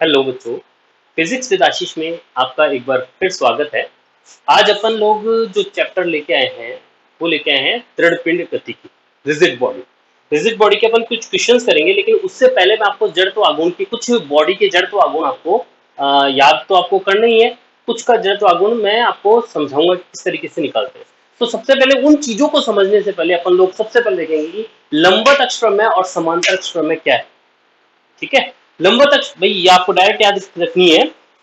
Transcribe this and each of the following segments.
Hello बच्चों, physics with आशीष में आपका एक बार फिर स्वागत है। आज अपन लोग जो चैप्टर लेके आए हैं वो लेके आए हैं दृढ़ पिंड गतिकी, रिजिड बॉडी। रिजिड बॉडी के अपन कुछ क्वेश्चंस करेंगे, लेकिन उससे पहले मैं आपको जड़त्व आघूर्ण की कुछ बॉडी के जड़त्व आघूर्ण आपको याद तो आपको करना ही है। कुछ का जड़त्व आघूर्ण मैं आपको समझाऊंगा कि किस तरीके से निकालते हैं। तो सबसे पहले उन चीजों को समझने से पहले अपन लोग सबसे पहले देखेंगे कि लंबवत अक्ष प्रमेय और समांतर अक्ष प्रमेय क्या है। ठीक है, लंबवत अक्ष भाई ये आपको डायरेक्ट याद रखनी है,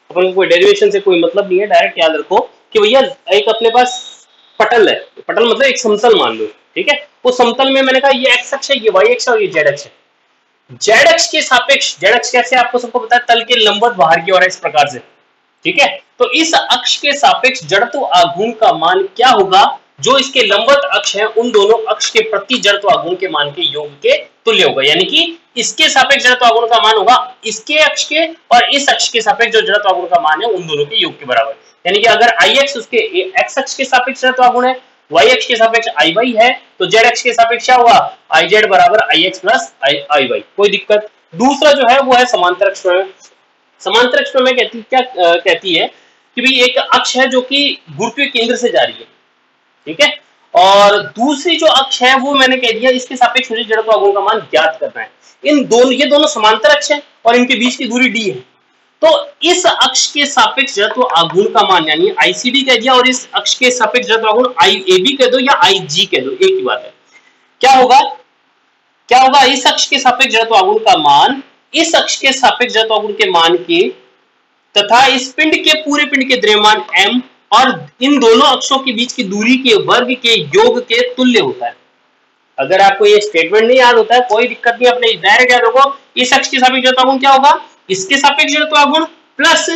अपन को कोई डेरिवेशन से कोई मतलब नहीं है। डायरेक्ट याद रखो कि भैया एक अपने पास पटल है, पटल मतलब एक समतल मान लो। ठीक है, वो समतल में मैंने कहा ये एक्स अक्ष है, ये वाई अक्ष है और ये जेड अक्ष है। जेड अक्ष के सापेक्ष, जेड अक्ष कैसे आपको सबको पता है, तल के लंबवत बाहर की ओर है इस प्रकार से। ठीक है, तो इस अक्ष के सापेक्ष जड़त्व आघूर्ण का मान क्या होगा, जो इसके लंबवत अक्ष है उन दोनों अक्ष के प्रति जड़त्व आघूर्ण के मान के योग के तुल्य होगा। यानी कि इसके सापेक्ष जड़त्व आघूर्ण का मान होगा इसके अक्ष के, और इस अक्ष के सापेक्ष जो जड़त्व आघूर्ण का मान है उन दोनों के योग के बराबर। यानी कि अगर आई एक्स उसके एक्स अक्ष के सापेक्ष जड़त्व आघूर्ण है, वाई अक्ष के सापेक्ष आई वाई है, तो जेड अक्ष के सापेक्ष क्या होगा, आई जेड बराबर आई एक्स प्लस आई वाई। कोई दिक्कत। दूसरा जो है वो है समांतर अक्ष प्रमेय। समांतर अक्ष प्रमेय कहती है कि भाई एक अक्ष है जो कि गुरुत्वीय केंद्र से जा रही है। ठीक है, और दूसरी जो अक्ष है वो मैंने कह दिया इसके सापेक्ष मुझे जड़त्व आघूर्ण का मान ज्ञात करना है। इन दोनों, ये दोनों समांतर अक्ष है और इनके बीच की दूरी डी है। तो इस अक्ष के सापेक्ष जड़त्व आघूर्ण का मान यानी आईसीडी कह दिया, और इस अक्ष के सापेक्ष जड़त्व आघूर्ण आईएबी कह दो या आईजी कह दो, एक ही बात है। क्या होगा, क्या होगा, इस अक्ष के सापेक्ष जड़त्व आघूर्ण का मान इस अक्ष के सापेक्ष जड़त्व आघूर्ण के मान के तथा इस पिंड के पूरे पिंड के द्रव्यमान m और इन दोनों अक्षों के बीच की दूरी के वर्ग के योग के तुल्य होता है। अगर आपको ये स्टेटमेंट नहीं याद होता है कोई दिक्कत नहीं, अपने डायरेक्ट याद रखो। इस अक्ष के सापेक्ष जड़त्व आघूर्ण क्या होगा, इसके सापेक्ष जड़त्व आघूर्ण प्लस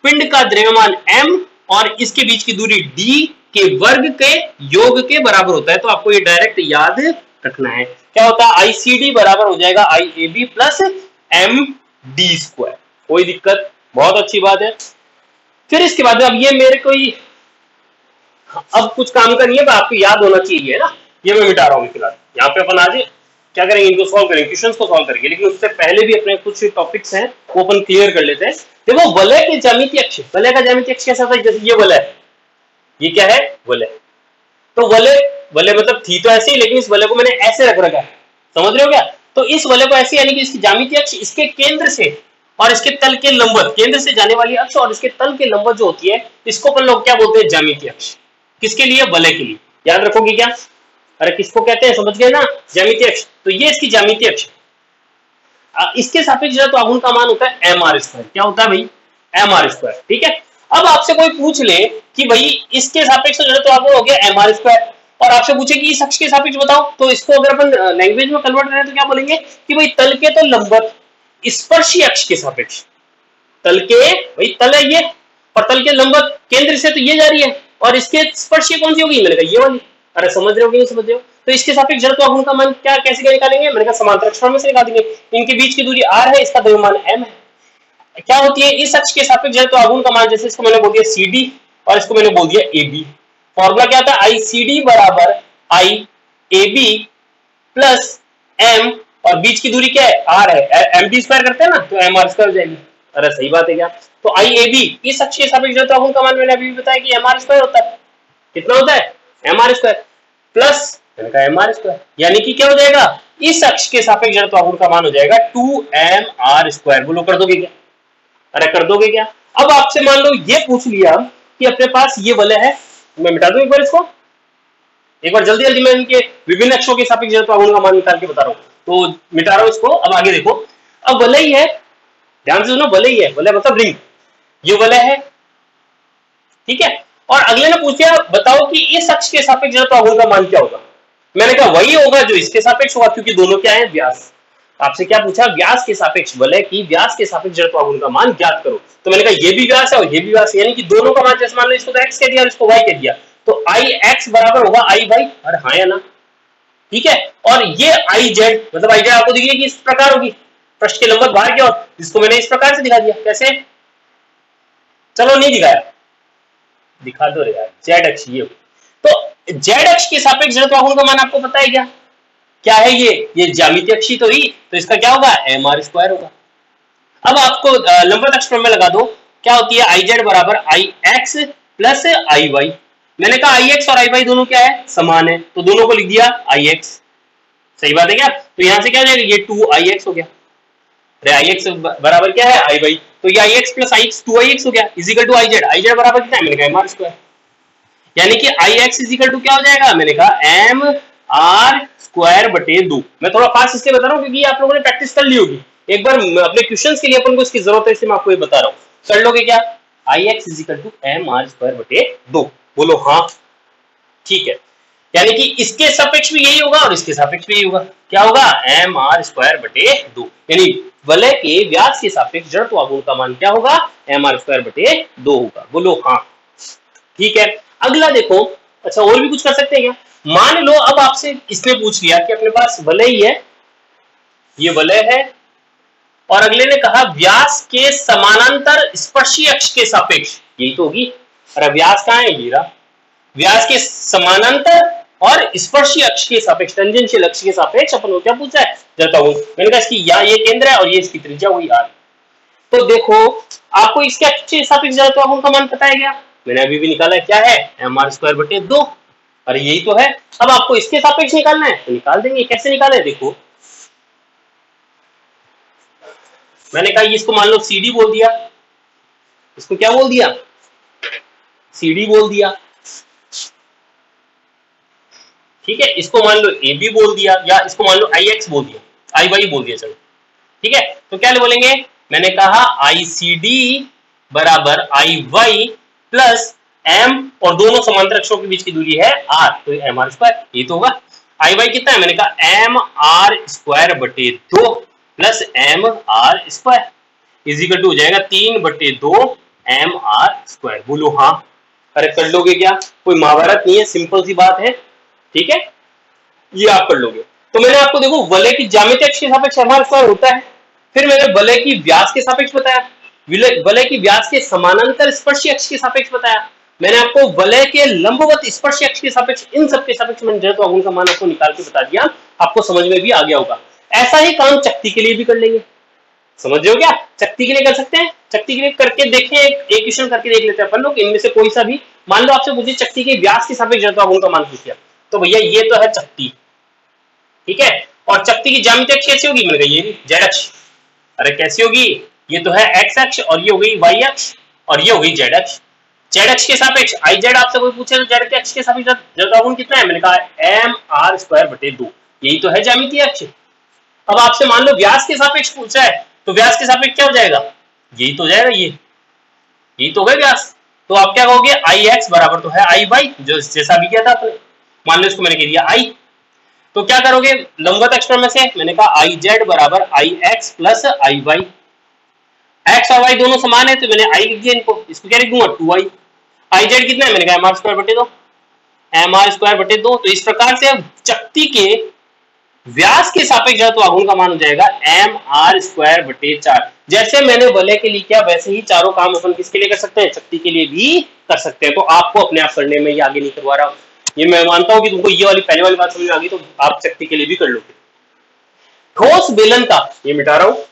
पिंड का द्रव्यमान m और इसके बीच की दूरी d के वर्ग के योग के बराबर होता है। तो आपको ये डायरेक्ट याद रखना है। क्या होता है, आईसीडी बराबर हो जाएगा IAB plus M D square. कोई दिक्कत, बहुत अच्छी बात है। फिर इसके बाद अब ये मेरे को अब कुछ काम का नहीं है, आपको याद होना चाहिए ना। ये मैं मिटा रहा हूँ फिलहाल। यहाँ पे अपन आज क्या करेंगे, इनको सॉल्व करेंगे, क्वेश्चंस को सॉल्व करेंगे, लेकिन उससे पहले भी अपने कुछ टॉपिक्स हैं वो अपन क्लियर कर लेते हैं। देखो वलय के ज्यामितीय अक्ष, वलय का ज्यामितीय अक्ष कैसा था, जैसे ये वलय, ये क्या है वलय। तो वलय, वलय मतलब थी तो ऐसे ही, लेकिन इस वलय को मैंने ऐसे रख रखा है, समझ रहे हो क्या। तो इस वलय को ऐसे, यानी कि इसकी ज्यामितीय अक्ष इसके केंद्र से और इसके तल के लंबवत, केंद्र से जाने वाली अक्ष और इसके तल के लंबवत जो होती है, इसको अपन लोग क्या बोलते हैं, ज्यामितीय अक्ष। किसके लिए, वलय के लिए। याद रखोगे क्या, अरे किसको कहते हैं, समझ गए ना, ज्यामितीय अक्ष। तो ये इसकी ज्यामितीय अक्ष। इसके सापेक्ष जड़त्व आघूर्ण का मान होता है एम आर स्क्वायर। क्या होता है भाई, एम आर स्क्वायर। ठीक है, अब आपसे कोई पूछ ले कि भाई इसके सापेक्ष जड़त्व आघूर्ण हो गया एम आर स्क्वायर, और आपसे पूछे कि इस अक्ष के सापेक्ष बताओ, तो इसको अगर अपन लैंग्वेज में कन्वर्ट करें तो क्या बोलेंगे कि भाई तल के तो लंबवत स्पर्शी अक्ष के सापेक्ष, तल के, भाई तल है ये और तल के लंबवत केंद्र से तो ये जा रही है, और इसके स्पर्शीय कौन सी होगी, मैंने कहा ये वाली। अरे समझ रहे हो कि नहीं समझ रहे हो। तो इसके सापेक्ष जड़त्व आघूर्ण का मान क्या कैसे निकालेंगे, मैंने कहा समांतर अक्ष में से निकालेंगे। इनके बीच की दूरी r है, इसका द्रव्यमान m है। क्या होती है, इस अक्ष के सापेक्ष जड़त्व आघूर्ण का मान, जैसे इसको मैंने बोल दिया CD और इसको मैंने बोल दिया AB। फॉर्मूला क्या था, ICD बराबर IAB प्लस m, और बीच की दूरी क्या है, r है, md स्क्वायर करते हैं ना, तो mr स्क्वायर हो जाएगी। अरे सही बात है क्या। तो IAB इस अक्ष के सापेक्ष जड़त्व आघूर्ण का मान मैंने अभी बताया कि mr स्क्वायर होता है। कितना होता है, mr स्क्वायर प्लस मैंने कहा mr स्क्वायर, यानी कि क्या हो जाएगा, इस अक्ष के सापेक्ष जड़त्व आघूर्ण का मान हो जाएगा 2mr स्क्वायर। बोलो कर दोगे क्या, अरे कर दोगे क्या। अब आपसे मान लो ये पूछ लिया कि अपने पास ये वलय है, मैं मिटा दूं एक बार इसको, एक बार जल्दी जल्दी मैं इनके विभिन्न अक्षों के सापेक्ष जड़त्व आघूर्ण का मान निकाल के बता रहा हूं, तो मिटा रहा हूं इसको। अब आगे देखो, अब वलय ही है, ध्यान से सुनो, वलय ही है, वलय मतलब रिंग, ये वलय है। ठीक है, और अगले ने पूछा बताओ कि इस अक्ष के सापेक्ष जड़त्व आघूर्ण का मान क्या होगा। मैंने कहा वही होगा जो इसके सापेक्ष होगा, क्योंकि दोनों क्या है, व्यास। आपसे क्या पूछा, व्यास के सापेक्ष, वलय की व्यास के सापेक्ष जड़त्व आघूर्ण का मान ज्ञात करो। तो मैंने कहा ये भी व्यास है और ये भी व्यास है, यानी कि दोनों का मान, जैसे मान लो इसको तो x कह दिया और इसको y कह दिया, तो i x बराबर होगा i y। अरे हाँ या ना, ठीक है। और ये i z, मतलब i z आपको दिखेगी कि इस प्रकार होगी, पृष्ठ के लंबवत बाहर की ओर, जिसको मैंने इस प्रकार से दिखा दिया। कैसे, चलो नहीं दिखाया, दिखा दो रे यार, z अक्ष ये। तो z अक्ष के सापेक्ष जड़त्व आघूर्ण का मान आपको पता है क्या, क्या है ये ज्यामितीय अक्ष तो ही, तो इसका क्या होगा, mr स्क्वायर होगा। अब आपको लंबवत अक्ष पर में लगा दो, क्या होती है आई जेड बराबर आई एक्स प्लस आई वाई। मैंने कहा आई एक्स और आई वाई दोनों क्या है, समान है, तो दोनों को लिख दिया आई एक्स। सही बात है क्या? तो यहां से क्या हो जाएगा, ये 2 हो गया। अरे आई एक्स बराबर क्या है, आई वाई, तो ये I X plus I X 2 हो गया is equal to I Z. I Z बराबर कितना है, मैंने कहा एम आर स्क्वायर, यानी कि आई एक्स इजिकल टू क्या हो जाएगा, मैंने कहा एम आर स्क्वायर बटे 2। मैं थोड़ा फास्ट इसलिए बता रहा हूँ क्योंकि आप लोगों ने प्रैक्टिस कर ली होगी एक बार, अपने क्वेश्चंस के लिए अपन को इसकी जरूरत है, इसलिए मैं आपको ये बता रहा हूँ। कर लोगे क्या, I X equal to M R square बटे 2, बोलो हाँ, ठीक है। यानी कि इसके सापेक्ष भी यही होगा और इसके सापेक्ष भी यही होगा, क्या होगा, एम आर स्क्वायर बटे 2, यानी वलय के व्यास के सापेक्ष जड़त्व आघूर्ण का मान क्या होगा, एम आर स्क्वायर बटे 2 होगा, बोलो हाँ, ठीक है। अगला देखो, अच्छा और भी कुछ कर सकते हैं क्या, मान लो अब आपसे इसने पूछ लिया कि अपने पास वलय ही है, ये वलय है, और अगले ने कहा व्यास के समानांतर स्पर्शी अक्ष के सापेक्ष, यही तो होगी। अरे व्यास कहाँ है, ये रहा, व्यास के समानांतर और स्पर्शी अक्ष के सापेक्ष, टेंजेंशियल अक्ष के सापेक्ष अपन को क्या पूछा है, जड़ता हूं। मैंने कहा इसकी या ये केंद्र है और ये इसकी त्रिज्या हुई आर। तो देखो आपको इसके अक्ष के सापेक्ष जड़ता हूं का मान पता है क्या, मैंने अभी भी निकाला है, क्या है, एम आर स्क्वायर बटे 2। अरे यही तो है। अब आपको इसके सापेक्ष निकालना है तो निकाल देंगे, कैसे निकाले, देखो मैंने कहा इसको मान लो सी डी बोल दिया, इसको क्या बोल दिया, सी डी बोल दिया, ठीक है। इसको मान लो ए बी बोल दिया, या इसको मान लो आई एक्स बोल दिया, आई वाई बोल दिया, चलो ठीक है। तो क्या बोलेंगे, मैंने कहा आई सी डी बराबर आई वाई प्लस एम, और दोनों समांतर अक्षों के बीच की दूरी है आर, तो एम आर स्क्वायर, ये तो होगा। आई वाई कितना है, मैंने कहा एम आर स्क्वायर बटे 2 plus M R square is equal to हो जाएगा 3/2 एम आर स्क्वायर, बोलो हाँ। अरे कर लोगे क्या, कोई महाभारत नहीं है, सिंपल सी बात है, ठीक है, ये आप कर लोगे। तो मैंने आपको देखो वलय की ज्यामितीय अक्ष के सापेक्ष एम आर स्क्वायर होता है, फिर मैंने वलय की व्यास के सापेक्ष बताया, वलय की व्यास के समानांतर स्पर्शी अक्ष के सापेक्ष बताया, मैंने आपको वलय के लंबवत स्पर्शी अक्ष के सापेक्ष, इन सब के सापेक्ष मैंने जड़त्व आघूर्ण का मान आपको निकाल के बता दिया, आपको समझ में भी आ गया होगा। ऐसा ही काम चक्ति के लिए भी कर लेंगे, समझ रहे हो क्या, चक्ति के लिए कर सकते हैं, चक्ति के लिए करके देखें, एक क्वेश्चन करके देख लेते हैं अपन लोग, इनमें से कोई सा भी। मान लो आपसे पूछिए चक्ति के व्यास के सापेक्ष जड़त्व आघूर्ण का मान पूछ लिया, तो भैया ये तो है चक्ति, ठीक है, और चक्ति की ज्यामितीय अक्ष कैसी होगी, मैंने कहा ये जेड अक्ष। अरे कैसी होगी, ये तो है एक्स अक्ष और ये हो गई वाई अक्ष और ये हो गई जेड अक्ष। जेड अक्ष के सापेक्ष आई जेड आपसे कोई पूछे तो जेड के अक्ष के सापेक्ष जड़त्व आघूर्ण कितना है, मैंने कहा एम आर स्क्वायर बटे 2, यही तो है ज्यामितीय अक्ष। अब आपसे मान लो व्यास के सापेक्ष पूछा है, तो व्यास के सापेक्ष क्या हो जाएगा, यही तो हो जाएगा, यही तो हो गया व्यास। तो आप क्या कहोगे, आई एक्स बराबर तो है आई वाई, जो जैसा भी किया था आपने, मान लो इसको मैंने कह दिया आई, तो क्या करोगे लंबवत अक्ष में से, मैंने कहा आई जेड बराबर आई एक्स प्लस आई वाई, एक्स और वाई दोनों समान है तो मैंने आई लिख दिया इनको, इसको क्या लिख दूंगा 2i। आई जेड कितना है, मैंने कहा एम आर स्क्वायर बटे 2, एम आर स्क्वायर बटे 2। तो इस प्रकार से चक्ति के व्यास के सापेक्ष जड़त्व आघूर्ण का मान हो जाएगा एम आर स्क्वायर बटे 4। जैसे मैंने वलय के लिए किया वैसे ही चारों काम अपन किसके लिए कर सकते हैं, चक्ति के लिए भी कर सकते हैं। तो आपको अपने आप करने में ये आगे नहीं करवा रहा हूं, ये मैं मानता हूं कि तुमको ये वाली पहले वाली बात समझ में आ गई, तो आप चक्ति के लिए भी कर लोगे। ठोस बेलन का, ये मिटा रहा हूं,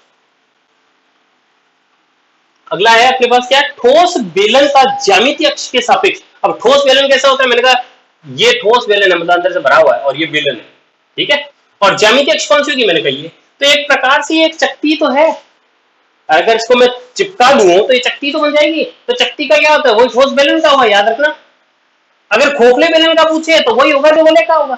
अगला है अपने पास क्या, ठोस बेलन का ज्यामितीय अक्ष के सापेक्ष। अब ठोस बेलन कैसा होता है, मैंने कहा ये ठोस बेलन है, मतलब अंदर से भरा हुआ है, और ये बेलन है, ठीक है, और ज्यामितीय अक्ष कौन सी होगी, मैंने कही है, तो एक प्रकार से एक चक्ति तो है, अगर इसको मैं चिपका दूं तो ये चक्ति तो बन जाएगी। तो चक्ति का क्या होता है, वही ठोस बेलन का होगा, याद रखना। अगर खोखले बेलन का पूछे तो वही होगा जो वलय का होगा।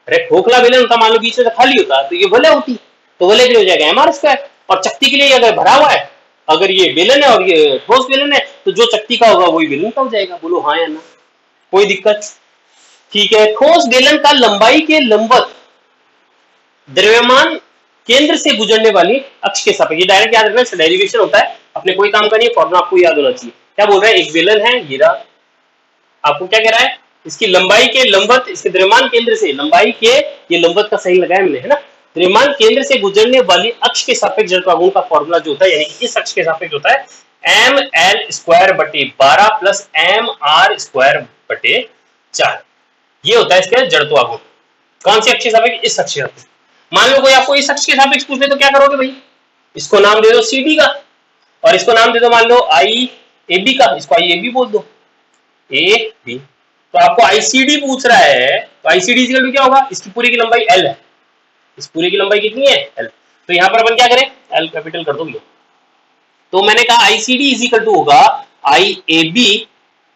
अरे खोखला बेलन का मान लो बीच में से खाली होता तो ये वलय होती, तो वलय के लिए हो जाएगा एम आर स्क्वायर, और चक्ति के लिए अगर भरा हुआ है, अगर ये बेलन है और ये ठोस बेलन है, तो जो चक्ति का होगा वही बेलन का हो जाएगा, बोलो हाँ या ना, कोई दिक्कत, ठीक है। ठोस बेलन का लंबाई के लंबवत द्रव्यमान केंद्र से गुजरने वाली अक्ष के सापेक्ष, ये डायरेक्ट याद रखना, डेरिवेशन होता है, अपने कोई काम का नहीं, फॉर्मूला आपको याद होना चाहिए। क्या बोल रहा है, एक बेलन है, ये रहा, आपको क्या कह रहा है, इसकी लंबाई के लंबवत, इसके द्रव्यमान केंद्र से, लंबाई के, ये लंबवत का सही लगाया मैंने, है ना, द्रव्यमान केंद्र से गुजरने वाली अक्ष के सापेक्ष जड़त्व आघूर्ण का फॉर्मूला जो होता है, यानी कि इस अक्ष के सापेक्ष होता है एम एल स्क्वायर बटे 12 प्लस एम आर स्क्वायर बटे 4, ये होता है इसका जड़त्व आघूर्ण। कौन सी अक्ष के सापेक्ष, इस अक्ष के सापेक्ष। मान लो कोई आपको इस अक्ष के सापेक्ष पूछ ले तो क्या करोगे भाई, इसको नाम दे दो सी डी का, और इसको नाम दे दो मान लो आई ए बी का, इसको आई ए बी बोल दो, ए बी। तो आपको आईसीडी पूछ रहा है, तो आईसीडी इक्वल टू क्या होगा, इसकी पूरी की लंबाई एल है, इस पूरी की लंबाई कितनी है एल। तो यहां पर अपन क्या करें, एल कैपिटल कर दो भैया। तो मैंने कहा आईसीडी इज इक्वल टू होगा आई ए बी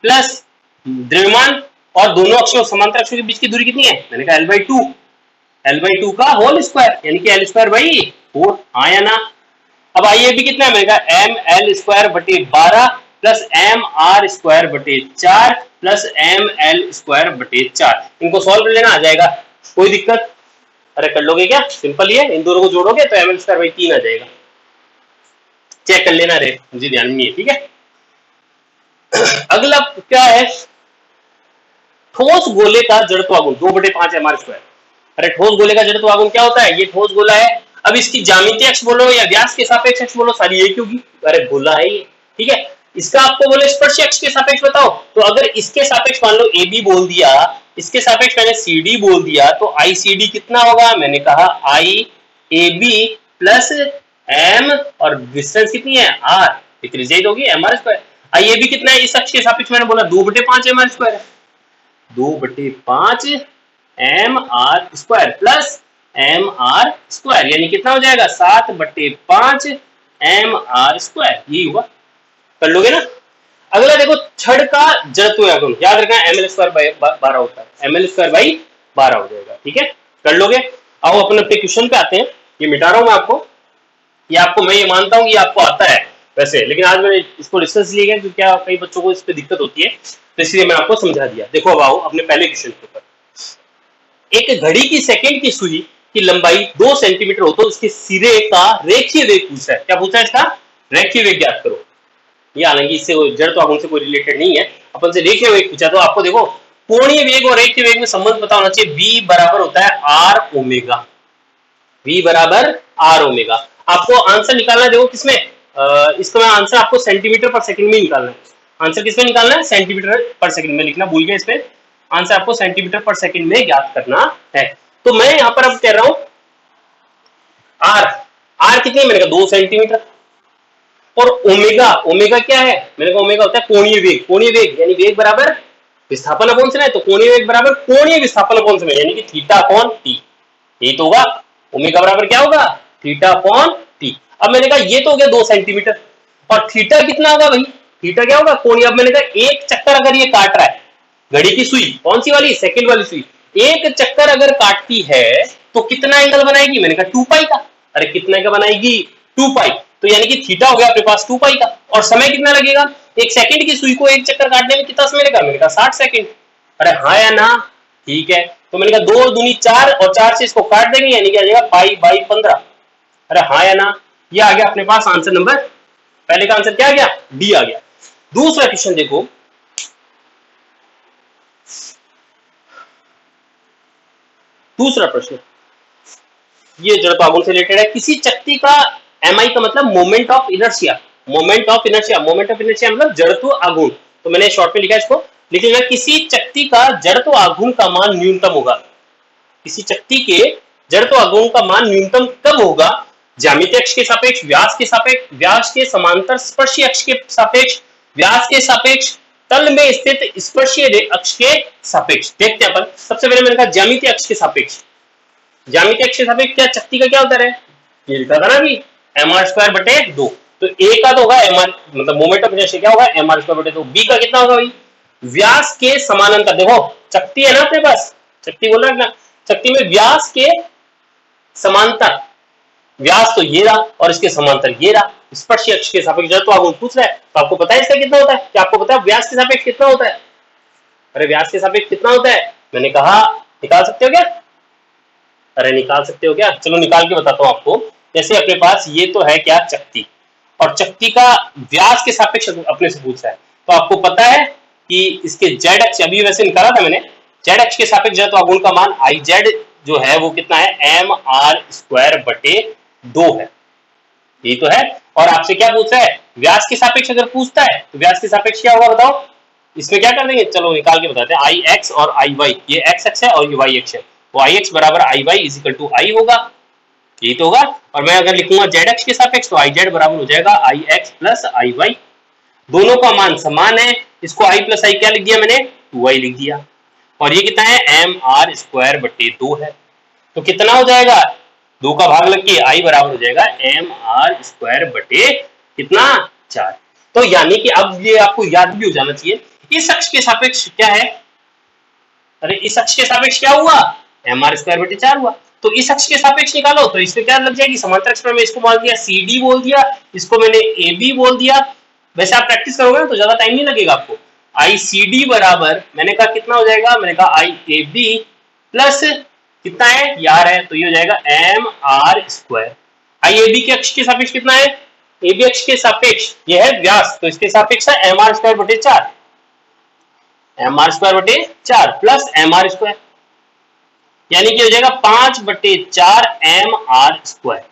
प्लस द्रव्यमान और दोनों अक्षों समांतर अक्षों के बीच की दूरी कितनी है, मैंने कहा L/2, L/2 का होल स्क्वायर यानी कि L स्क्वायर बाई 4, हाँ या ना। अब आई ए बी कितना है, मैंने कहा एम एल स्क्वायर बटे 12 प्लस एम आर स्क्वायर बटे 4 प्लस एम एल स्क्वायर बटे 4। इनको सॉल्व कर लेना, आ जाएगा, कोई दिक्कत, अरे कर लोगे क्या, सिंपल ही है, इन दोनों को जोड़ोगे तो एम एल स्क्वायर बाई 3 आ जाएगा, चेक कर लेना रे, मुझे ध्यान नहीं है, ठीक है। अगला क्या है, ठोस गोले का जड़त्व आघूर्ण 2/5 एम आर स्क्वायर। अरे ठोस गोले का जड़त्व आघूर्ण क्या होता है, ये ठोस गोला है, अब इसकी ज्यामितीय अक्ष बोलो या व्यास के सापेक्ष अक्ष बोलो, सारी एक होगी, अरे गोला है ये, ठीक है। इसका आपको बोले स्पर्श अक्ष के सापेक्ष बताओ, तो अगर इसके सापेक्ष मान लो ए बी बोल दिया, इसके सापेक्ष मैंने सी डी बोल दिया, तो आई सी डी कितना होगा, मैंने कहा I A B plus M और डिस्टेंस कितनी है आर, त्रिज्या होगी M R square. I A B कितना है, इस अक्ष के सापेक्ष मैंने बोला 2/5 एम आर स्क्वायर है, 2/5 M R square plus M R square यानी कितना हो जाएगा 7/5 एम आर स्क्वायर, यही हुआ, कर लोगे ना। अगला देखो छड़ का जड़त्व आघूर्ण, याद रखना एम एल स्क्वायर बाई 12 होता है, एम एल स्क्वायर बाई 12 हो जाएगा, ठीक है, कर लोगे। आओ अपने क्वेश्चन पे आते हैं, ये मिटा रहा हूं मैं आपको, ये आपको मैं ये मानता हूं कि आपको आता है वैसे, लेकिन आज मैंने इसको डिस्कस लिया गया क्योंकि क्या कई बच्चों को इस पे दिक्कत होती है, तो इसलिए मैं आपको समझा दिया। देखो अब आओ अपने पहले क्वेश्चन के ऊपर, एक घड़ी की सेकंड की सुई की लंबाई 2 सेंटीमीटर हो तो उसके सिरे का रेखीय वेग पूछा है, क्या पूछा है इसका, रेखीय वेग ज्ञात करो। ये हालांकि इससे जड़त्व आघूर्ण से कोई रिलेटेड नहीं है, अपन से रेखीय वेग पूछा, तो आपको देखो कोणीय वेग और रेखीय वेग में संबंध पता होना चाहिए, v बराबर होता है आर ओमेगा, v बराबर आर ओमेगा। आपको आंसर निकालना है, देखो किसमें, इसका आंसर आपको सेंटीमीटर पर सेकंड में निकालना है, आंसर किसमें निकालना है, सेंटीमीटर पर सेकंड में, लिखना भूल गए इसमें, आंसर आपको सेंटीमीटर पर सेकंड में ज्ञात करना है। तो मैं यहां पर अब कह रहा हूं आर, आर कितनी, मैंने कहा 2 सेंटीमीटर, और ओमेगा, ओमेगा क्या है, मैंने कहा ओमेगा होता है कोणीय वेग, कोणीय वेग यानी वेग बराबर विस्थापन अपॉन समय, तो कोणीय वेग बराबर कोणीय विस्थापन अपॉन समय यानी कि थीटा अपॉन टी, यही तो होगा, ओमेगा बराबर क्या होगा, थीटा अपॉन टी। अब मैंने कहा ये तो हो गया 2 सेंटीमीटर, और थीटा कितना होगा भाई, थीटा क्या होगा कोणीय। अब मैंने कहा एक चक्कर अगर ये काट रहा है, घड़ी की सुई कौन सी वाली, सेकंड वाली सुई, एक चक्कर अगर काटती है तो कितना एंगल बनाएगी, मैंने कहा 2 पाई का, अरे कितने का बनाएगी 2 पाई, तो यानी कि थीटा हो गया अपने पास 2 पाई का, और समय कितना लगेगा, एक सेकंड की सुई को एक चक्कर काटने में कितना समय लगेगा, मैंने कहा 60 सेकंड, अरे हाँ या ना, ठीक है। तो मैंने कहा 2 दूनी 4 और 4 से इसको काट देंगे यानी कि आ जाएगा पाई बाई 15, अरे हाँ या ना, ये आ गया अपने पास आंसर नंबर, पहले का आंसर क्या आ गया, डी आ गया। दूसरा क्वेश्चन देखो, दूसरा प्रश्न, ये जड़त्व आघूर्ण से रिलेटेड है, किसी चक्ति का एमआई का मतलब moment of inertia, moment of inertia, moment of inertia मतलब जड़त्व आघूर्ण, तो मैंने शॉर्ट में लिखा है इसको, लिखिएगा किसी चक्ति का जड़त्व आघूर्ण का मान न्यूनतम होगा, किसी चक्ति के जड़त्व आघूर्ण का मान न्यूनतम कब होगा, ज्यामितीय अक्ष के सापेक्ष, व्यास के सापेक्ष, व्यास के समांतर स्पर्शीय अक्ष के सापेक्ष, व्यास के सापेक्ष, तल में स्थित स्पर्शीय अक्ष के सापेक्ष। देखते हैं अपन, सबसे पहले मैंने कहा ज्यामितीय अक्ष के सापेक्ष, ज्यामितीय अक्ष के सापेक्ष क्या चक्ति का क्या होता है, ये लिखा था ना भी mr²/2, तो ए का तो होगा mr मतलब मोमेंट ऑफ इनर्शिया क्या होगा mr²/2, बी का कितना होगा भाई, व्यास के समानांतर, देखो चक्ति है ना अपने पास, चक्ति बोल रहा है ना, चक्ति में व्यास के समांतर, व्यास तो ये रहा और इसके समांतर ये रहा, स्पर्शीय अक्ष के सापेक्ष जड़त्व आघूर्ण पूछ रहा है, तो आपको पता है इसका कितना होता है, क्या आपको पता है व्यास के सापेक्ष कितना होता है, अरे व्यास के सापेक्ष कितना होता है, मैंने कहा निकाल सकते हो क्या, अरे निकाल सकते हो क्या, चलो निकाल के बताता हूं आपको। जैसे अपने पास ये तो है क्या चक्ति, और चक्ति का व्यास के सापेक्ष अपने से पूछ रहा है, तो आपको पता है कि इसके जेड अक्ष, अभी वैसे निकाला था मैंने, जेड अक्ष के सापेक्ष जड़त्व आघूर्ण का मान आई जेड जो है वो कितना है mr²/2 है, यही तो है। और आपसे क्या पूछ रहा है, व्यास के सापेक्ष अगर पूछता है तो व्यास के सापेक्ष क्या होगा बताओ, इसमें क्या कर देंगे, चलो निकाल के बताते हैं, आई एक्स और आई वाई, ये एक्स अक्ष है और ये वाई अक्ष है, तो आई एक्स बराबर आई वाई इज इक्वल टू आई होगा, यही तो होगा। और मैं अगर लिखूंगा जेड एक्स के सापेक्ष तो आई जेड बराबर हो जाएगा आई एक्स प्लस आई वाई। दोनों का मान समान है, इसको आई प्लस आई क्या लिख दिया मैंने, 2i लिख दिया। और ये कितना है, एम आर स्क्वायर बटे 2 है। तो कितना हो जाएगा, 2 का भाग लग के आई बराबर हो जाएगा एम आर स्क्वायर बटे कितना, 4। तो यानी कि अब ये आपको याद भी हो जाना चाहिए, इस अक्ष के सापेक्ष क्या है, अरे इस अक्ष के सापेक्ष क्या हुआ, एम आर स्क्वायर बटे 4 हुआ। तो इस अक्ष के सापेक्ष निकालो तो इसमें क्या लग जाएगी, समांतर अक्ष में मैं इसको मान दिया सी डी बोल दिया, इसको मैंने ए बी बोल दिया। वैसे आप प्रैक्टिस करोगे ना तो ज्यादा टाइम नहीं लगेगा आपको। आई सी डी बराबर मैंने कहा कितना हो जाएगा, मैंने कहा आई ए बी प्लस कितना है, यार है तो ये हो जाएगा M R square. I A B के अक्ष के सापेक्ष कितना है, ए बी अक्ष के सापेक्ष ये है व्यास, तो इसके सापेक्ष है एम आर स्क्वायर बटे 4, एम आर स्क्वायर बटे 4 प्लस एम आर स्क्वायर, यानी कि हो जाएगा 5 बटे 4 एम आर स्क्वायर।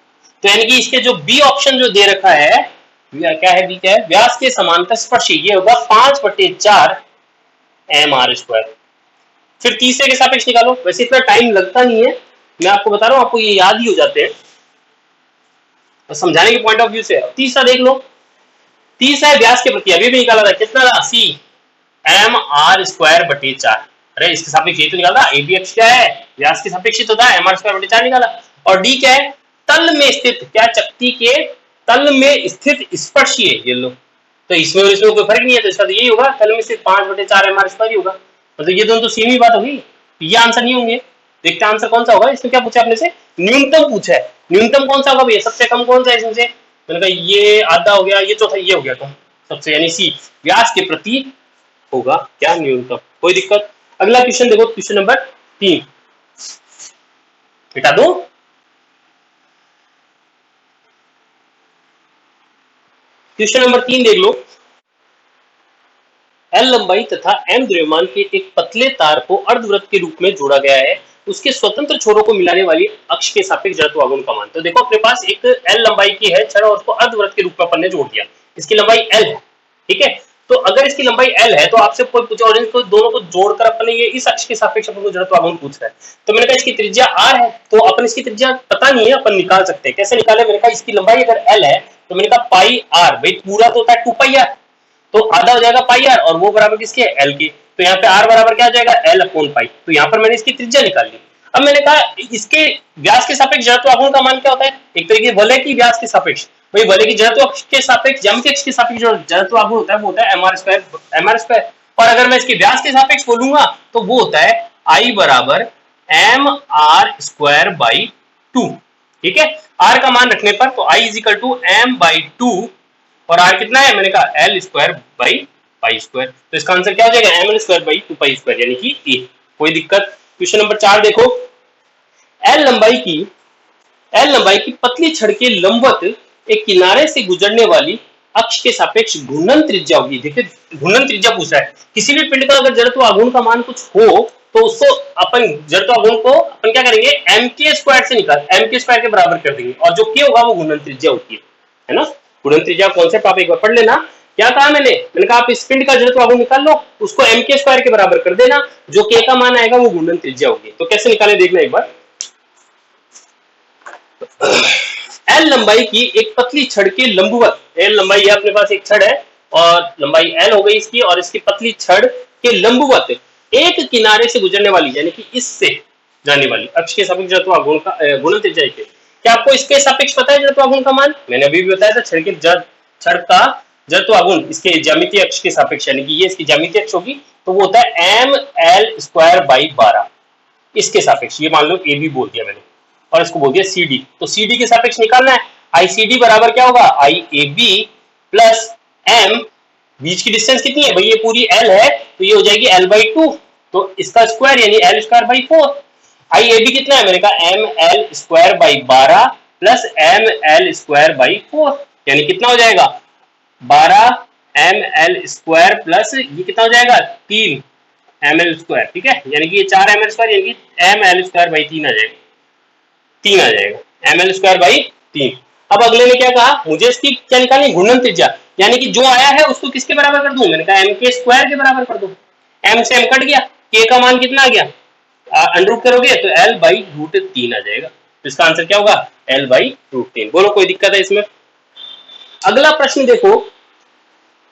तो यानी कि इसके जो बी ऑप्शन जो दे रखा है, क्या है बी, क्या है, व्यास के समांतर स्पर्शी, ये होगा 5 बटे 4 एम आर स्क्वायर। फिर तीसरे के सापेक्ष निकालो, वैसे इतना टाइम लगता नहीं है, मैं आपको बता रहा हूं, आपको ये याद ही हो जाते हैं तो समझाने के पॉइंट ऑफ व्यू से। तीसरा देख लो, तीसरा है व्यास के प्रति, अभी भी निकाला था कितना था, सी एम आर स्क्वायर बटे 4। अरे इसके सापेक्ष ये तो निकाला, ए बी एक्स क्या है, व्यास के सापेक्ष तो था, एम आर स्क्वायर बटे 4 निकाला। और डी क्या है, तल में स्थित, क्या, चकती के तल में स्थित स्पर्शीय, ये लो, तो इसमें और इसमें कोई फर्क नहीं है, तो इसका तो यही होगा, तल में स्थित 5 बटे 4 एम आर स्क्वायर ही होगा। मतलब ये दोनों तो सेम ही बात होगी, ये आंसर नहीं होंगे। देखते आंसर कौन सा होगा, इसमें क्या पूछा आपने से, न्यूनतम पूछा है, न्यूनतम कौन सा होगा भैया, सबसे कम कौन सा है इसमें से, मैंने कहा ये आधा हो गया, ये चौथा ये हो गया, तो सबसे यानी सी व्यास के प्रति होगा क्या, न्यूनतम। कोई दिक्कत। अगला क्वेश्चन देखो, क्वेश्चन नंबर 3, बेटा दो, क्वेश्चन नंबर 3 देख लो। एल लंबाई तथा एम द्रव्यमान के एक पतले तार को अर्धवृत्त के रूप में जोड़ा गया है, उसके स्वतंत्र छोरों को मिलाने वाली अक्ष के सापेक्ष जड़त्व आघूर्ण का मान। तो देखो अपने पास एक एल लंबाई की है छड़ और उसको अर्धवृत्त के रूप में अपन ने जोड़ दिया, इसकी लंबाई एल है, ठीक है। तो अगर इसकी लंबाई एल है तो आपसे कोई पूछा और इनको दोनों को जोड़कर अपने ये इस अक्ष के सापेक्ष अपन को जड़त्व आघूर्ण पूछ रहा है, तो मैंने कहा इसकी त्रिज्या आर है, तो अपन इसकी त्रिज्या पता नहीं है, अपन निकाल सकते हैं। कैसे निकाले, मैंने कहा इसकी लंबाई अगर एल है तो मैंने कहा पाई आर, भाई पूरा तो होता है 2 पाई आर, तो आधा हो जाएगा पाई आर और वो बराबर किसके, एल के। तो यहाँ पे आर बराबर क्या आ जाएगा, एल अपॉन पाई। तो यहाँ पर मैंने इसकी त्रिज्या निकाल ली। अब मैंने कहा इसके व्यास के सापेक्ष जड़त्व आघूर्ण का मान क्या होता है, एक तरीके वलय की व्यास के सापेक्ष, वही वलय की जड़त्व अक्ष के सापेक्ष, ज्यामिति अक्ष के सापेक्ष जो जड़त्व आघूर्ण होता है वो होता है M R square, M R square. और अगर मैं इसके व्यास के सापेक्ष बोलूंगा तो वो होता है आई बराबर एम आर स्क्वायर बाई 2, ठीक है। आर का मान रखने पर तो I is equal to M by 2 और आर कितना है, मैंने कहा L square by pi square. तो इसका आंसर क्या हो जाएगा, M L square by 2 pi square, यानी कि ए। कोई दिक्कत। क्वेश्चन नंबर 4 देखो, एल लंबाई की पतली छड़ के लंबवत एक किनारे से गुजरने वाली अक्ष के सापेक्ष घूर्णन त्रिज्या होगी। देखिए घूर्णन त्रिज्या पूछ रहा है, किसी भी पिंड का अगर जड़त्व आघूर्ण का मान कुछ हो तो उसको अपन जड़त्व आघूर्ण को अपन क्या करेंगे, एम के स्क्वायर से निकाल, एम के स्क्वायर के बराबर कर देंगे और जो के होगा वो घूर्णन त्रिज्या होती है ना। घूर्णन त्रिज्या कॉन्सेप्ट आप एक बार पढ़ लेना। क्या कहा मैंने कहा आप इस पिंड का जड़त्व आघूर्ण निकाल लो, उसको एम के स्क्वायर के बराबर कर देना, जो के का मान आएगा वो घूर्णन त्रिज्या होगी। तो कैसे निकाले देखना एक बार। एल लंबाई की एक पतली छड़ के लंबवत, एल लंबाई है अपने पास एक छड़ है और लंबाई एल हो गई इसकी, और इसकी पतली छड़ के लंबवत एक किनारे से गुजरने वाली यानी कि इससे जाने वाली अक्ष के सापेक्ष जड़त्व आघूर्ण का घूर्णन त्रिज्या है। क्या आपको इसके सापेक्ष पता है जड़त्व आघूर्ण का मान, मैंने अभी भी बताया था छड़ का जड़त्व आघूर्ण इसके ज्यामितीय अक्ष के सापेक्ष यानी कि ये इसकी ज्यामितीय अक्ष होगी तो वो होता है एम एल स्क्वायर बाई 12 इसके सापेक्ष। ये मान लो ए बी बोल दिया मैंने और इसको बोल दिया सी डी, तो सी डी के सापेक्ष निकालना है। आई सी डी बराबर क्या होगा, आई ए बी प्लस एम, बीच की डिस्टेंस कितनी है भाई, ये पूरी एल है तो ये हो जाएगी एल बाई 2, तो इसका स्क्वायर यानी L square by 4। I A B कितना है, मैंने कहा M L square by 12 plus M L square by 4, यानी कितना हो जाएगा 12 एम एल स्क्वायर प्लस ये कितना हो जाएगा 3 एम एल स्क्वायर, ठीक है, यानी कि ये 4 एम एल स्क्वायर यानी कि एम एल स्क्वायर बाई 3 आ जाएगा, 3 आ जाएगा एम एल स्क्वायर बाई 3। अब अगले ने क्या कहा, मुझे इसकी क्या निकालनी, घूर्णन त्रिज्या, यानी कि जो आया है उसको किसके बराबर कर दूं, मैंने कहा एम के स्क्वायर के बराबर कर दूं। एम से एम कट गया, के का मान कितना आ गया, अंडर रूट करोगे तो एल बाई रूट 3 आ जाएगा। तो इसका आंसर क्या होगा L/√3। बोलो कोई दिक्कत है इसमें? अगला प्रश्न देखो।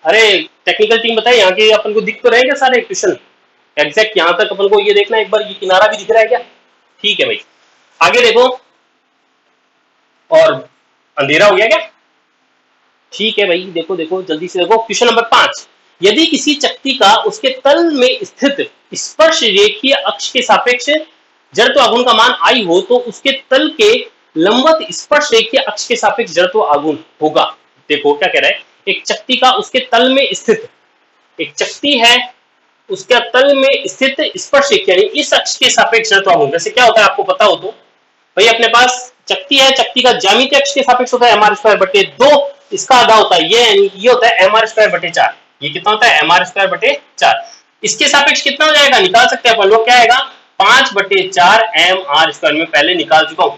अरे टेक्निकल टीम बताए यहाँ के अपन को दिख तो रहे क्या सारे क्वेश्चन एग्जैक्ट? यहाँ तक अपन को ये देखना एक बार, ये किनारा भी दिख रहा है क्या? ठीक है भाई, आगे देखो। और अंधेरा हो गया क्या? ठीक है भाई, देखो देखो जल्दी से देखो। क्वेश्चन नंबर 5, यदि किसी चक्ति का उसके तल में स्थित स्पर्श रेखीय अक्ष के सापेक्ष जड़त्व आघूर्ण का मान I हो तो उसके तल के लंबवत स्पर्श रेखीय अक्ष के सापेक्ष जड़त्व आघूर्ण होगा। देखो क्या कह रहा है, एक चक्ति का उसके तल में स्थित, एक चक्ति है उसके तल में स्थित स्पर्श रेखीय यानी इस अक्ष के सापेक्ष जड़त्व आघूर्ण। जैसे क्या होता है आपको पता हो तो भाई, अपने पास चक्ति है, चक्ति का ज्यामितीय अक्ष के सापेक्ष होता है mr²/2, इसका आधा होता है ये होता है mr²/4। ये कितना होता है mr²/4। इसके सापेक्ष कितना हो जाएगा निकाल सकते हैं अपन लोग, क्या आएगा 5/4 mr²। में पहले निकाल चुका हूं,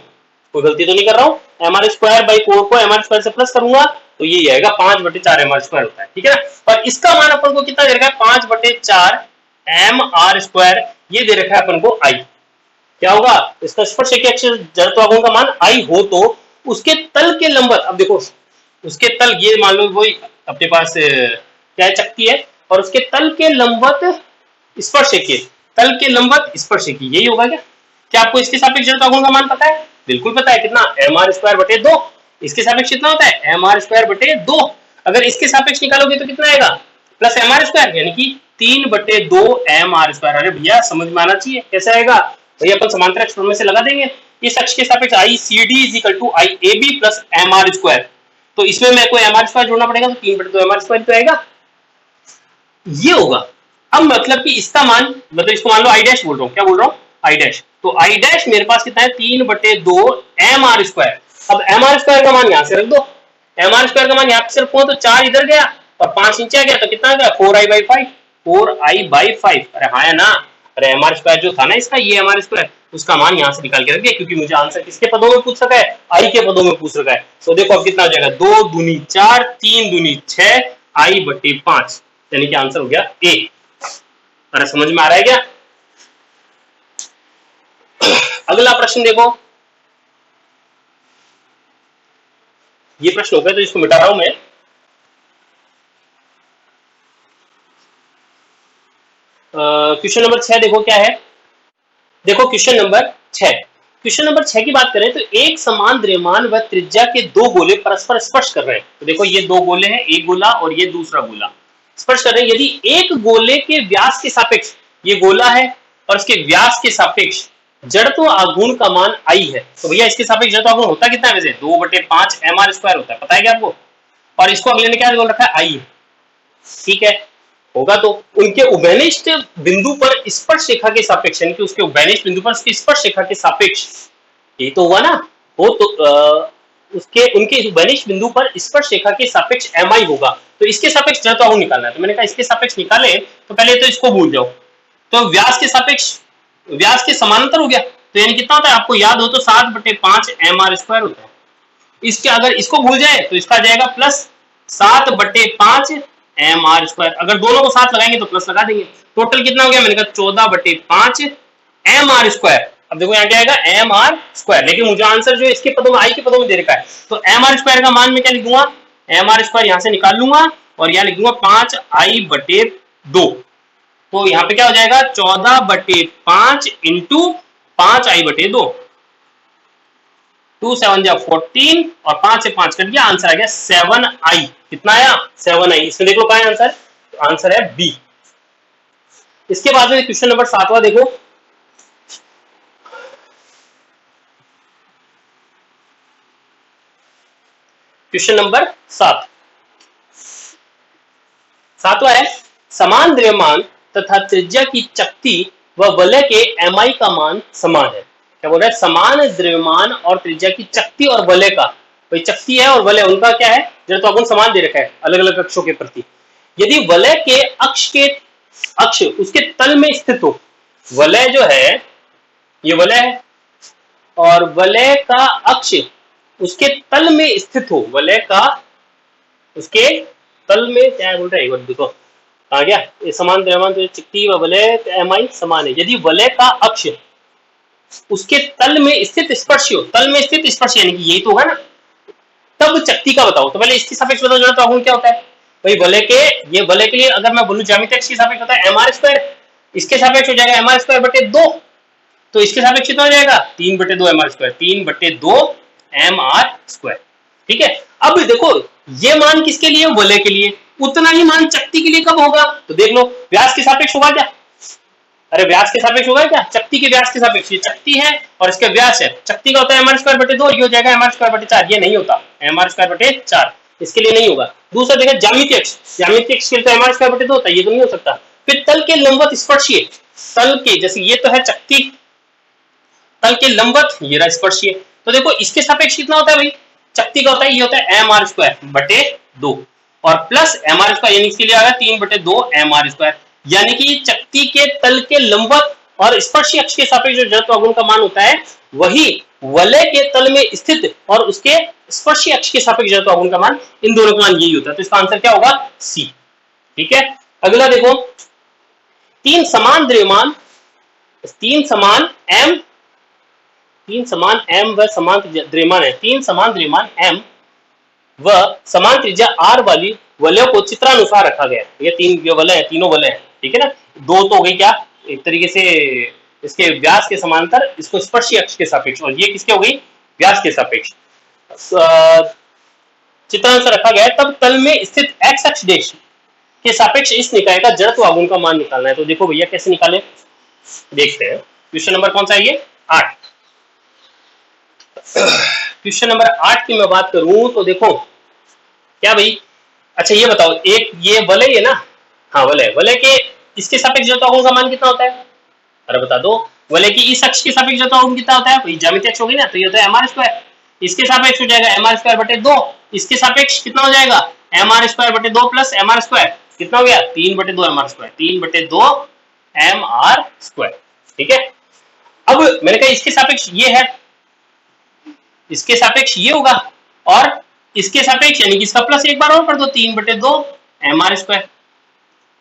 कोई गलती तो नहीं कर रहा हूं। mr²/4 को mr² से प्लस करूंगा तो ये आएगा 5/4 mr² होता है, ठीक है ना। और इसका मान अपन को कितना दे रखा है 5/4 mr², ये दे रखा है अपन को I। क्या होगा इसका स्पर्श रेखीय अक्ष जड़त्व आघूर्ण का मान I हो तो उसके तल के लंबवत, अब देखो उसके तल, ये मान लो वही अपने पास क्या है चक्ति है, और उसके तल के लंबवत स्पर्श रेखीय, तल के लंबवत स्पर्श रेखीय, यही होगा क्या? क्या आपको इसके सापेक्ष जड़त्व आघूर्ण का मान पता है? बिल्कुल पता है, कितना mr²/2। इसके सापेक्ष कितना होता है mr²/2। अगर इसके सापेक्ष निकालोगे तो कितना आएगा प्लस mr², यानी कि 3/2 mr²। अरे भैया समझ में आना चाहिए, कैसे आएगा भैया? अपन समांतर अक्ष में से लगा देंगे, इस अक्ष के सापेक्ष ICD = IAB + mr²। तो इसमें मेरे को mr² जोड़ना पड़ेगा, तो 3/2 mr² तो आएगा, ये होगा। अब मतलब कि इसका मान, मतलब इसको मान लो I' बोल रहा हूँ, क्या बोल रहा हूँ I'। तो I' मेरे पास कितना है 3/2 mr²। अब mr² का मान यहां से रख दो, mr² का मान यहां से रखो तो 4 इधर गया और 5 नीचे आ गया, तो कितना आ गया 4i/5। 4i/5, अरे हाँ है ना। अरे mr² जो था ना इसका, ये mr², उसका मान यहां से निकाल के रख दिया, क्योंकि मुझे आंसर किसके पदों में पूछ रखा है I के पदों में पूछ रखा है। तो देखो अब कितना हो जाएगा 2 दूनी 4, 3 दूनी 6, I/5, यानी कि आंसर हो गया A। अरे समझ में आ रहा है क्या? अगला प्रश्न देखो, ये प्रश्न हो गया तो इसको मिटा रहा हूं मैं। क्वेश्चन नंबर 6 देखो क्या है। देखो क्वेश्चन नंबर 6, क्वेश्चन नंबर 6 की बात करें तो एक समान द्रव्यमान व त्रिज्या के दो गोले परस्पर स्पर्श कर रहे हैं। तो देखो ये दो गोले हैं, एक गोला और ये दूसरा गोला स्पर्श कर रहे हैं। यदि एक गोले के व्यास के सापेक्ष, ये गोला है और इसके व्यास के सापेक्ष जड़त्व आघूर्ण का मान I है, तो भैया इसके सापेक्ष जड़त्व आघूर्ण होता कितना है वैसे 2/5 mr² होता है, पता है क्या आपको? और इसको अगले ने क्या बोल रखा है I, ठीक है होगा। तो उनके उभयनिष्ठ बिंदु पर स्पर्श रेखा के सापेक्ष, यानी कि उसके उभयनिष्ठ बिंदु पर उसकी स्पर्श रेखा के सापेक्ष, ये तो हुआ ना वो, तो उसके उनके उभयनिष्ठ बिंदु पर स्पर्श रेखा के सापेक्ष Mi होगा। तो इसके सापेक्ष जड़त्व आघूर्ण निकालना है, तो मैंने कहा इसके सापेक्ष निकाले तो पहले तो इसको भूल जाओ। तो व्यास के सापेक्ष, व्यास के समानांतर हो गया, तो यानी कितना होता है आपको याद हो तो 7/5 mr² होता है। इसके अगर इसको भूल जाए तो इसका जाएगा प्लस 7/5 mr²। अगर दोनों को साथ लगाएंगे तो प्लस लगा देंगे, टोटल कितना हो गया मैंने कहा 14/5 mr²। अब देखो यहाँ क्या आएगा mr², लेकिन मुझे आंसर जो इसके पदों में I के पदों में दे रखा है, तो mr² का मान मैं क्या लिख दूंगा mr² यहां से निकाल लूंगा और यहाँ लिख दूंगा 5i/2। तो यहाँ पे क्या हो जाएगा 14/5 इंटू 5i/2, 2 7 जा 14 और 5 से 5 कट गया, आंसर आ गया 7i। कितना आया 7i। इसमें देख लो कहां है आंसर, तो आंसर है बी। इसके बाद में क्वेश्चन नंबर 7वां देखो, क्वेश्चन नंबर 7वां है समान द्रव्यमान तथा त्रिज्या की चक्ति व वलय के Mi का मान समान है। क्या बोल रहा है, समान द्रव्यमान और त्रिज्या की चक्ति और वलय का, कोई चक्ति है और वलय उनका क्या है जड़त्व आघूर्ण समान दे रखा है अलग अलग अक्षों के प्रति। यदि वलय के अक्ष उसके तल में स्थित हो, वलय जो है ये वलय है और वलय का अक्ष उसके तल में स्थित हो, वलय का उसके तल में क्या बोल रहा है एक बार देखो आ गया, ये समान द्रव्यमान तो चक्ति व वलय Mi समान है। यदि वलय का अक्ष उसके तल में स्थित स्पर्शी हो, तल में स्थित स्पर्शी यानी कि यही तो होगा ना, तब चक्ति का बताओ। तो पहले इसके सापेक्ष बताओ जरा, तो क्या होता है भाई, वलय के लिए अगर मैं बोलूं ज्यामिति अक्ष के सापेक्ष होता है mr स्क्वायर, इसके सापेक्ष हो जाएगा mr स्क्वायर बटे 2, तो इसके सापेक्ष कितना हो जाएगा 3 बटे 2 mr स्क्वायर, 3 बटे 2 mr स्क्वायर। ठीक है, अब देखो ये मान किसके लिए, वलय के लिए, उतना ही मान चक्ति के लिए कब होगा, तो देख लो व्यास के सापेक्ष होगा क्या, अरे व्यास के सापेक्ष होगा क्या, चक्ति के व्यास के सापेक्ष, ये चक्ति है और इसका व्यास है, चक्ति का होता है mr स्क्वायर बटे 2, ये हो जाएगा mr स्क्वायर बटे 4, ये नहीं होता mr स्क्वायर बटे 4, इसके लिए नहीं होगा। दूसरा देखिए ज्यामितीय अक्ष, ज्यामितीय अक्ष के लिए तो mr स्क्वायर बटे 2 होता है, ये तो नहीं हो सकता। फिर तल के लंबवत स्पर्शीय, तल के जैसे ये तो है चक्ति, तल के लंबवत ये रहा स्पर्शीय, तो देखो इसके सापेक्ष कितना होता है भाई, चक्ति का होता है ये होता है mr स्क्वायर बटे 2 और प्लस mr स्क्वायर, यानी इसके लिए आएगा 3 बटे 2 mr स्क्वायर, यानी कि चक्ति के तल के लंबवत और स्पर्शी अक्ष के सापेक्ष जो जड़त्व आघूर्ण का मान होता है वही वलय के तल में स्थित और उसके स्पर्शी अक्ष के सापेक्ष जड़त्व आघूर्ण का मान, इन दोनों का मान यही होता है। तो इसका आंसर क्या होगा, सी। ठीक है, अगला देखो, तीन समान द्रव्यमान, तीन समान m व समान द्रव्यमान है, तीन समान द्रव्यमान m व समान त्रिज्या r वाली वलयों को चित्रानुसार रखा गया है। ये तीन वलय है, तीनों वलय है, ठीक है ना, दो तो हो गई क्या एक तरीके से इसके व्यास के समांतर, इसको स्पर्शी अक्ष के सापेक्ष, और ये किसके हो गई व्यास के सापेक्ष, चित्रानुसार रखा गया है। तब तल में स्थित x अक्ष देश के सापेक्ष इस निकाय का जड़त्व आघूर्ण का मान निकालना है। तो देखो भैया कैसे निकाले, देखते हैं। क्वेश्चन नंबर कौन सा है, ये 8। क्वेश्चन नंबर 8 की मैं बात करूं तो देखो क्या भाई, अच्छा ये बताओ, एक ये वलय है ना, हाँ वलय, वलय के इसके सापेक्ष जड़त्व आघूर्ण का मान कितना होता है, अरे बता दो, वलय की इस अक्ष के सापेक्ष जड़त्व आघूर्ण कितना होता है, भाई ज्यामितीय अक्ष होगी ना, तो ये होता है mr स्क्वायर, इसके सापेक्ष हो जाएगा mr स्क्वायर बटे 2, इसके सापेक्ष कितना हो जाएगा mr स्क्वायर बटे 2 प्लस mr स्क्वायर, कितना हो गया 3 बटे 2 mr स्क्वायर, 3 बटे 2 mr स्क्वायर। ठीक है, अब मैंने कहा इसके सापेक्ष ये है, इसके सापेक्ष ये होगा और इसके सापेक्ष यानी कि इसका प्लस एक बार और कर दो, 3 बटे 2 mr स्क्वायर,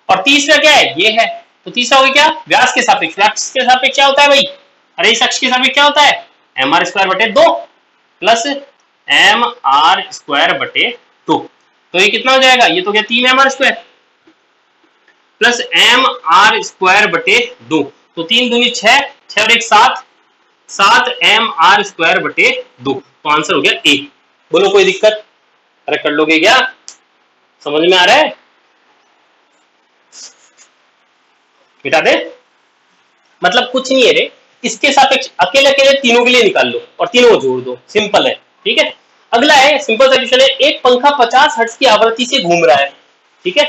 और तीसरा क्या है ये है, तो तीसरा हो गया क्या व्यास के सापेक्ष, व्यास के सापेक्ष क्या होता है भाई, अरे इस अक्ष के सापेक्ष क्या होता है mr स्क्वायर बटे 2 प्लस mr स्क्वायर बटे 2, तो ये कितना हो जाएगा, ये तो गया 3 mr square plus mr square बटे 2, तो 3 दूनी 6, 6 और 1 7, 7 mr स्क्वायर बटे 2, तो आंसर हो गया ए। बोलो कोई दिक्कत, अरे कर लोगे क्या, समझ में आ रहा है, मिटा दे, मतलब कुछ नहीं है रे, इसके सापेक्ष अकेले अकेले तीनों के लिए निकाल लो और तीनों को जोड़ दो, सिंपल है। ठीक है, अगला है सिंपल सा क्वेश्चन है, एक पंखा 50 हर्ट्ज की आवृत्ति से घूम रहा है, ठीक है,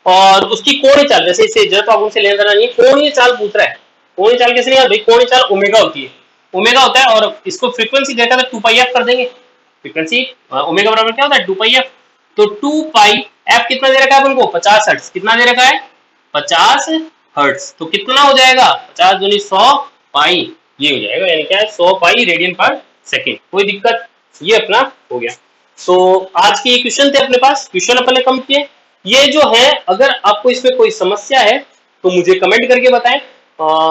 और उसकी कोणीय चाल, जैसे इसे जड़त्व आघूर्ण से लेना देना नहीं है, कोणीय चाल पूछ रहा है, कोणीय चाल कैसे नहीं यार भाई, कोणीय चाल ओमेगा होती है, ओमेगा होता है, और इसको फ्रीक्वेंसी देखा तो 2πf कर देंगे, फ्रीक्वेंसी ओमेगा बराबर क्या होता है 2πf, तो 2πf कितना दे रखा है अपन को 50 हर्ट्ज, कितना दे रखा है 50 हर्ट्ज, तो कितना हो जाएगा 50 दूनी 100 पाई, ये हो जाएगा, यानी क्या है 100 पाई रेडियन पर सेकेंड। कोई दिक्कत, ये अपना हो गया। तो आज के ये क्वेश्चन थे अपने पास, क्वेश्चन अपन ने कम किए, ये जो है अगर आपको इसमें कोई समस्या है तो मुझे कमेंट करके बताएं।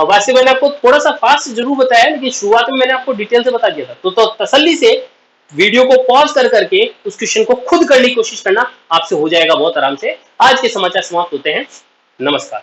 वैसे मैंने आपको थोड़ा सा फास्ट जरूर बताया, लेकिन शुरुआत में मैंने आपको डिटेल से बता दिया था, तो तसल्ली से वीडियो को पॉज कर करके उस क्वेश्चन को खुद करने की कोशिश करना, आपसे हो जाएगा बहुत आराम से। आज के समाचार समाप्त होते हैं, नमस्कार।